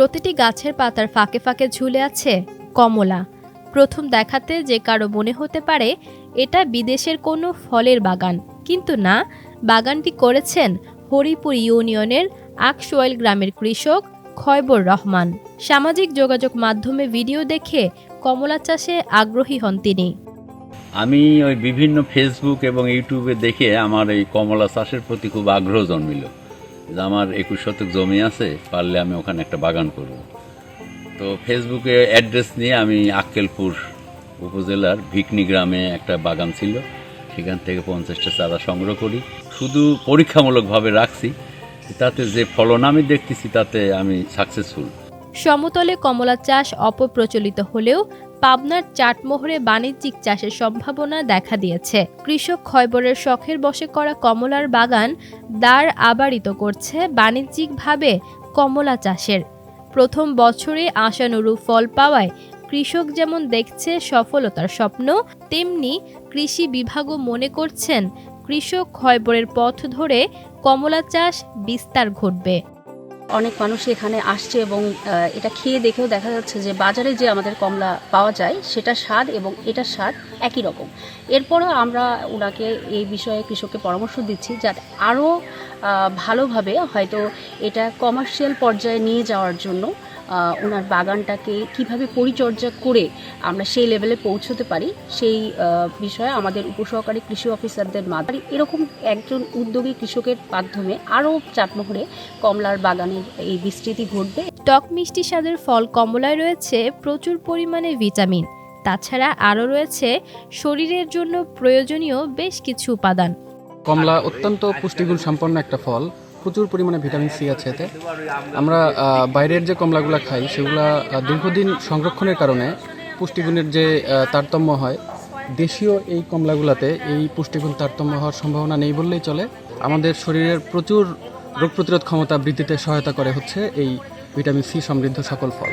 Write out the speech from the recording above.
প্রতিটি গাছের পাতার ফাঁকে ফাঁকে ঝুলে আছে কমলা। প্রথম দেখাতে যে কারো মনে হতে পারে এটা বিদেশের কোনো ফলের বাগান, কিন্তু না, বাগানটি করেছেন হরিপুর ইউনিয়নের আকসোয়াইল গ্রামের কৃষক খয়বর রহমান। সামাজিক যোগাযোগ মাধ্যমে ভিডিও দেখে কমলা চাষে আগ্রহী হন তিনি। আমি ওই বিভিন্ন ফেসবুক এবং ইউটিউবে দেখে আমার এই কমলা চাষের প্রতি খুব আগ্রহ জন্মিল। যে আমার 21 শতক জমি আছে, পারলে আমি ওখানে একটা বাগান করব। তো ফেসবুকে অ্যাড্রেস নিয়ে আমি আক্কেলপুর উপজেলার ভিকনি গ্রামে একটা বাগান ছিল, সেখান থেকে 50টা চারা সংগ্রহ করি। শুধু পরীক্ষামূলকভাবে রাখছি, তাতে যে ফলন আমি দেখতেছি তাতে আমি সাকসেসফুল। সমতলে কমলা চাষ অপপ্রচলিত হলেও পাবনার চাটমোহরে বাণিজ্যিক চাষের সম্ভাবনা দেখা দিয়েছে। কৃষক খয়বরের শখের বশে করা কমলার বাগান দ্বার আবারিত করছে বাণিজ্যিকভাবে কমলা চাষের। প্রথম বছরে আশানুরূপ ফল পাওয়ায় কৃষক যেমন দেখছে সফলতার স্বপ্ন, তেমনি কৃষি বিভাগও মনে করছেন কৃষক খয়বরের পথ ধরে কমলা চাষ বিস্তার ঘটবে। অনেক মানুষ এখানে আসছে এবং এটা খেয়ে দেখেও দেখা যাচ্ছে যে বাজারে যে আমাদের কমলা পাওয়া যায় সেটা স্বাদ এবং এটার স্বাদ একই রকম। এরপরও আমরা ওনাকে এই বিষয়ে কৃষককে পরামর্শ দিচ্ছি যাতে আরও ভালোভাবে হয়তো এটা কমার্শিয়াল পর্যায়ে নিয়ে যাওয়ার জন্য ওনার বাগানটাকে কিভাবে পরিচর্যা করে আমরা সেই লেভেলে পৌঁছতে পারি সেই বিষয়ে আমাদের উপসহকারী কৃষি অফিসারদের মাধ্যমে এরকম একজন উদ্যোগী কৃষকের মাধ্যমে আরও চাটমোহরে কমলার বাগানের এই বিস্তৃতি ঘটবে। টক মিষ্টি স্বাদের ফল কমলায় রয়েছে প্রচুর পরিমাণে ভিটামিন। তাছাড়া আরও রয়েছে শরীরের জন্য প্রয়োজনীয় বেশ কিছু উপাদান। কমলা অত্যন্ত পুষ্টিগুণ সম্পন্ন একটা ফল, প্রচুর পরিমাণে ভিটামিন সি আছে এতে। আমরা বাইরের যে কমলাগুলো খাই সেগুলা দীর্ঘদিন সংরক্ষণের কারণে পুষ্টিগুণের যে তারতম্য হয়, দেশীয় এই কমলাগুলোতে এই পুষ্টিগুণ তারতম্য হওয়ার সম্ভাবনা নেই বললেই চলে। আমাদের শরীরের প্রচুর রোগ প্রতিরোধ ক্ষমতা বৃদ্ধিতে সহায়তা করে হচ্ছে এই ভিটামিন সি সমৃদ্ধ সকল ফল।